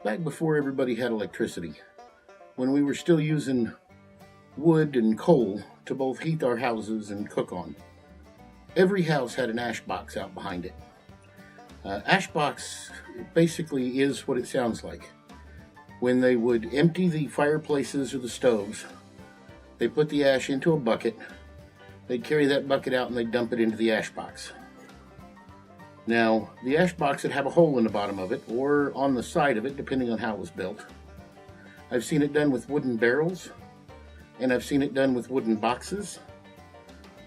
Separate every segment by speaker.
Speaker 1: Back before everybody had electricity, when we were still using wood and coal to both heat our houses and cook on, every house had an ash box out behind it. Ash box basically is what it sounds like. When they would empty the fireplaces or the stoves, they put the ash into a bucket, they'd carry that bucket out and they'd dump it into the ash box. Now, the ash box would have a hole in the bottom of it, or on the side of it, depending on how it was built. I've seen it done with wooden barrels, and I've seen it done with wooden boxes.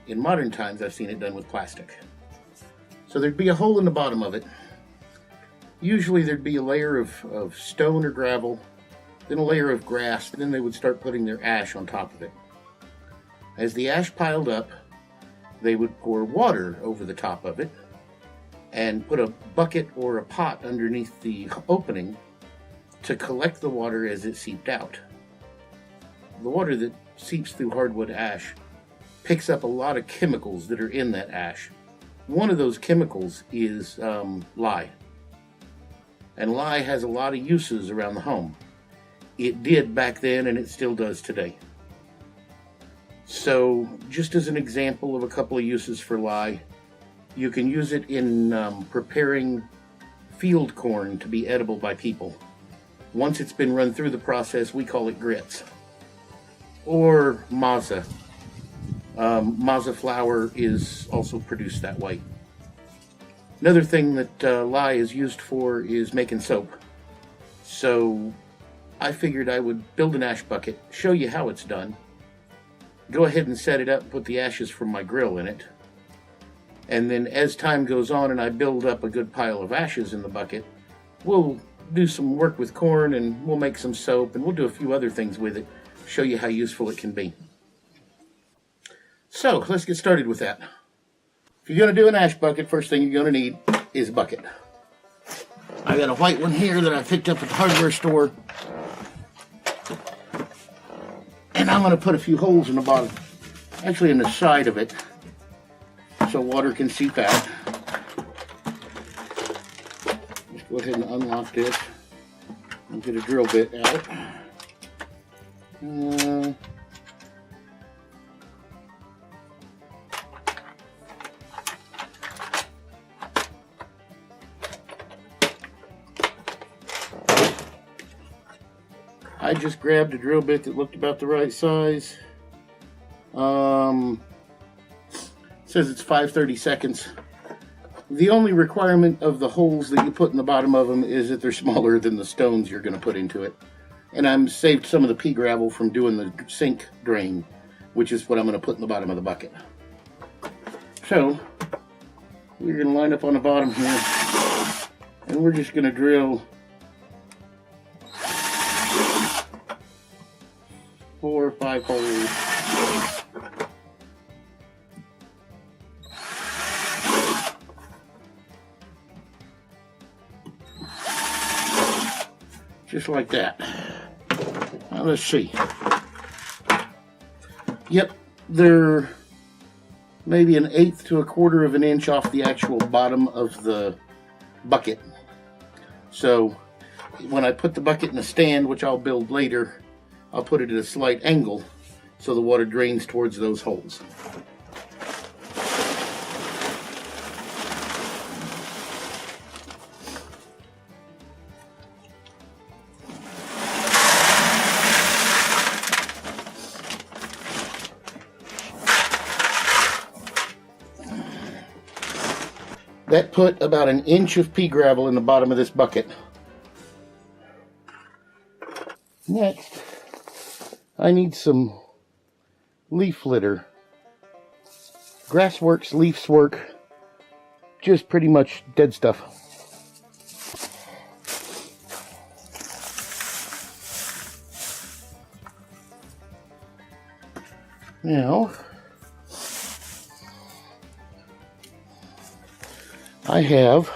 Speaker 1: In modern times, I've seen it done with plastic. So there'd be a hole in the bottom of it. Usually there'd be a layer of stone or gravel, then a layer of grass, and then they would start putting their ash on top of it. As the ash piled up, they would pour water over the top of it and put a bucket or a pot underneath the opening to collect the water as it seeped out. The water that seeps through hardwood ash picks up a lot of chemicals that are in that ash. One of those chemicals is lye. And lye has a lot of uses around the home. It did back then and it still does today. So just as an example of a couple of uses for lye, you can use it in preparing field corn to be edible by people. Once it's been run through the process, we call it grits. Or maza. Maza flour is also produced that way. Another thing that lye is used for is making soap. So I figured I would build an ash bucket, show you how it's done, go ahead and set it up and put the ashes from my grill in it. And then as time goes on and I build up a good pile of ashes in the bucket, we'll do some work with corn and we'll make some soap and we'll do a few other things with it, show you how useful it can be. So let's get started with that. If you're going to do an ash bucket, first thing you're going to need is a bucket. I got a white one here that I picked up at the hardware store. And I'm going to put a few holes in the bottom, actually in the side of it, so water can seep out. Just go ahead and unlock this and get a drill bit out. I just grabbed a drill bit that looked about the right size. It says it's 5/32. The only requirement of the holes that you put in the bottom of them is that they're smaller than the stones you're going to put into it. And I'm saved some of the pea gravel from doing the sink drain, which is what I'm going to put in the bottom of the bucket. So we're going to line up on the bottom here, and we're just going to drill 4 or 5 holes. Just like that. Now let's see. Yep, they're maybe 1/8 to 1/4 of an inch off the actual bottom of the bucket. So when I put the bucket in a stand, which I'll build later, I'll put it at a slight angle so the water drains towards those holes. That put about 1 inch of pea gravel in the bottom of this bucket. Next, I need some leaf litter. Grassworks, leaves work, just pretty much dead stuff. Now, I have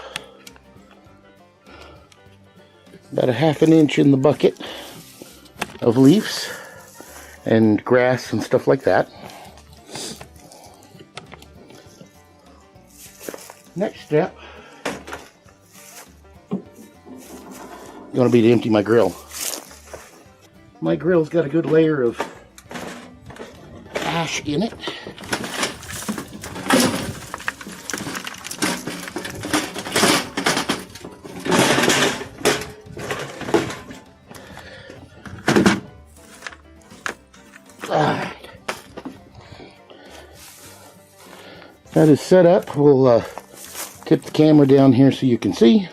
Speaker 1: about 1/2 inch in the bucket of leaves and grass and stuff like that. Next step going to be to empty my grill. My grill's got a good layer of ash in it. Alright. That is set up. We'll tip the camera down here so you can see.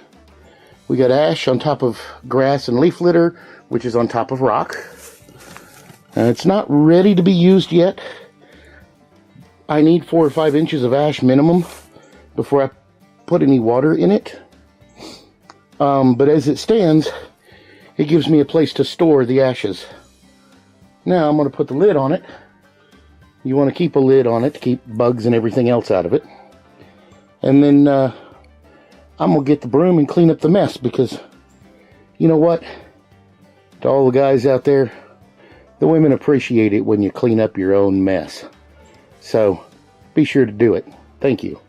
Speaker 1: We got ash on top of grass and leaf litter, which is on top of rock. It's not ready to be used yet. I need 4 or 5 inches of ash minimum before I put any water in it. But as it stands, it gives me a place to store the ashes. Now I'm going to put the lid on it. You want to keep a lid on it to keep bugs and everything else out of it. And then I'm going to get the broom and clean up the mess, because you know what? To all the guys out there, the women appreciate it when you clean up your own mess. So be sure to do it. Thank you.